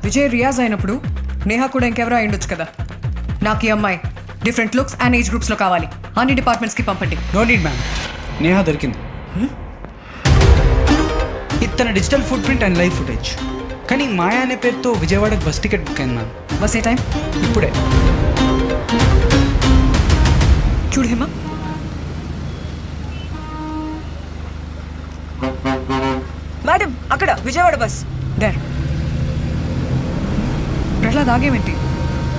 విజయ్ రియాజ్ అయినప్పుడు నేహా కూడా ఇంకెవరో అయి ఉండొచ్చు కదా. నాకు ఈ అమ్మాయి డిఫరెంట్ లుక్స్ అండ్ ఏజ్ గ్రూప్స్లో కావాలి. అన్ని డిపార్ట్మెంట్స్కి పంపండి. నో నీడ్ మ్యామ్, నేహా దొరికింది. ఇతన digital footprint and live footage. కానీ మాయా అనే పేరుతో విజయవాడకు బస్ టికెట్ బుక్ అయింది మ్యామ్. బస్ ఏ టైం? ఇప్పుడే. చూడు హేమ, మేడం అక్కడ విజయవాడ బస్. డర్ ప్రహ్లాద్ ఆగేమేంటి?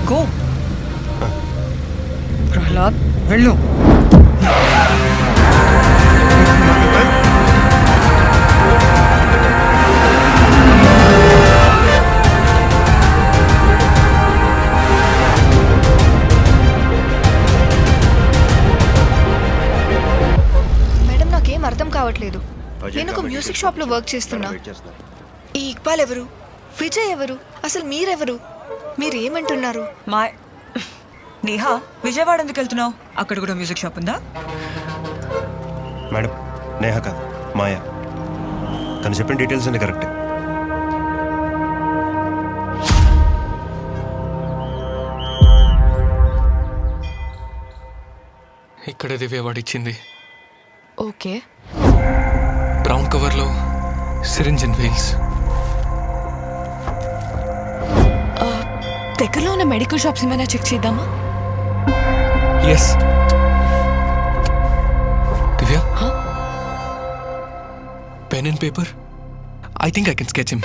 గో ప్రహ్లాద్, వెళ్ళు. మేడం నాకేం అర్థం కావట్లేదు. నేను ఒక మ్యూజిక్ షాప్ లో వర్క్ చేస్తున్నా. ఈ ఇక్బాల్ ఎవరు, విజయ్ ఎవరు, అసలు మీరెవరు? మీరేమంటున్నారు? మా నేహా విజయవాడ ఎందుకు వెళ్తున్నావు? అక్కడ కూడా మ్యూజిక్ షాప్ ఉందా? మేడం, నేహా కాదు, మాయా. తను చెప్పిన డీటెయిల్స్ అన్ని కరెక్టే. ఇక్కడ దివ్య వాడిచ్చింది. ఓకే, బ్రౌన్ కవర్లో సిరింజ్ అండ్ వీల్స్. దగ్గరలో ఉన్న మెడికల్ షాప్స్ ఏమైనా చెక్ చేద్దామా? Yes Divya, pen and paper. I think I can sketch him.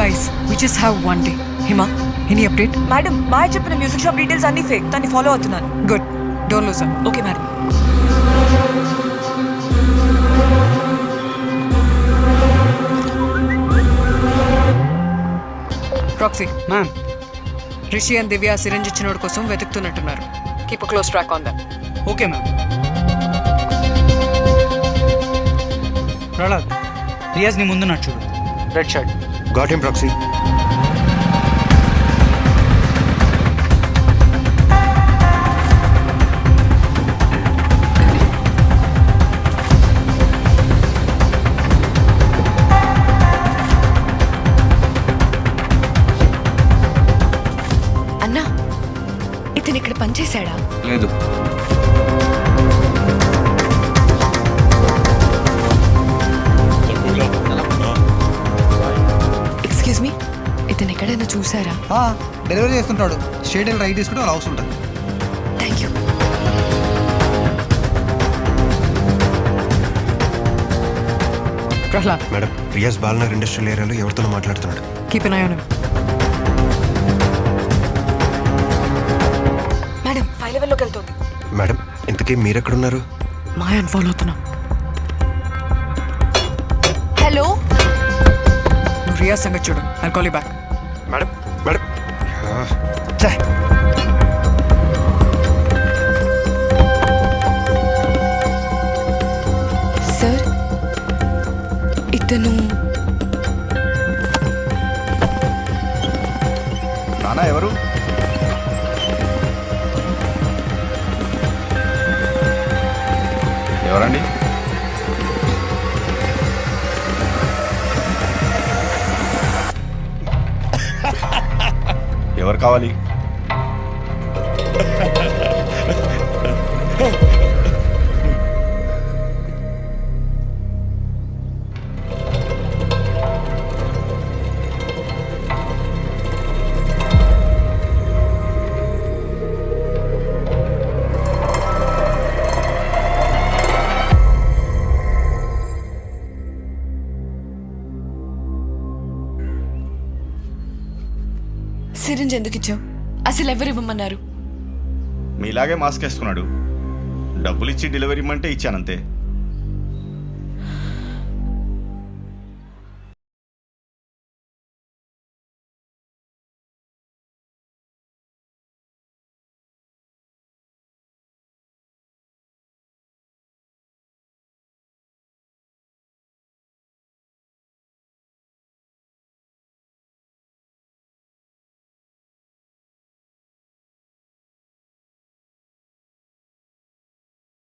Guys, we just have one day. Hima, any update? Madam Maya చెప్పిన మ్యూజిక్ షాప్ డీటెయిల్స్ అన్ని fake. దాన్ని follow అవుతున్నాను. Good. Don't lose her. Okay madam. Proxy, ma'am, Rishi and Divya syringe ఇచ్చినోడి కోసం వెతుకుతున్నట్టున్నారు. Keep a close track on them. Okay ma'am. Prahlad, Riyaz నీ ముందున్నాడు చూడు, red shirt. Got him proxy. అన్నా, ఇతను ఇక్కడ పనిచేశాడా? లేదు. ఎక్స్క్యూజ్ మీ, ఇతను ఎక్కడైనా చూసారా? డెలివరీ చేస్తుంటాడు. స్ట్రేట్ వెళ్ళి రైట్ తీసుకుంటే వాళ్ళ హౌస్ ఉంటుంది. Thank you. Prahlad, madam, Riyaz Balanagar industrial ఏరియాలో ఎవరితోనో మాట్లాడుతున్నాడు. keep an eye on him. Madam 5 లెవెల్లోకి వెళ్తుంది. మేడం, ఇంతకీ మీరెక్కడున్నారు? మాయాన్ ఫాలో అవుతున్నా. హలో, నువ్వు రియా సంగతి చూడు. I'll call you back. Madam, madam. Sir ఇతను నానా ఎవరు? ఎవరండి? ఎవరు కావాలి? సిరింజ్ ఎందుకు ఇచ్చావు? అసలు ఎవరు ఇవ్వమన్నారు? మీలాగే మాస్క్ వేసుకున్నాడు. డబ్బులు ఇచ్చి డెలివరీ ఇమ్మంటే ఇచ్చానంతే.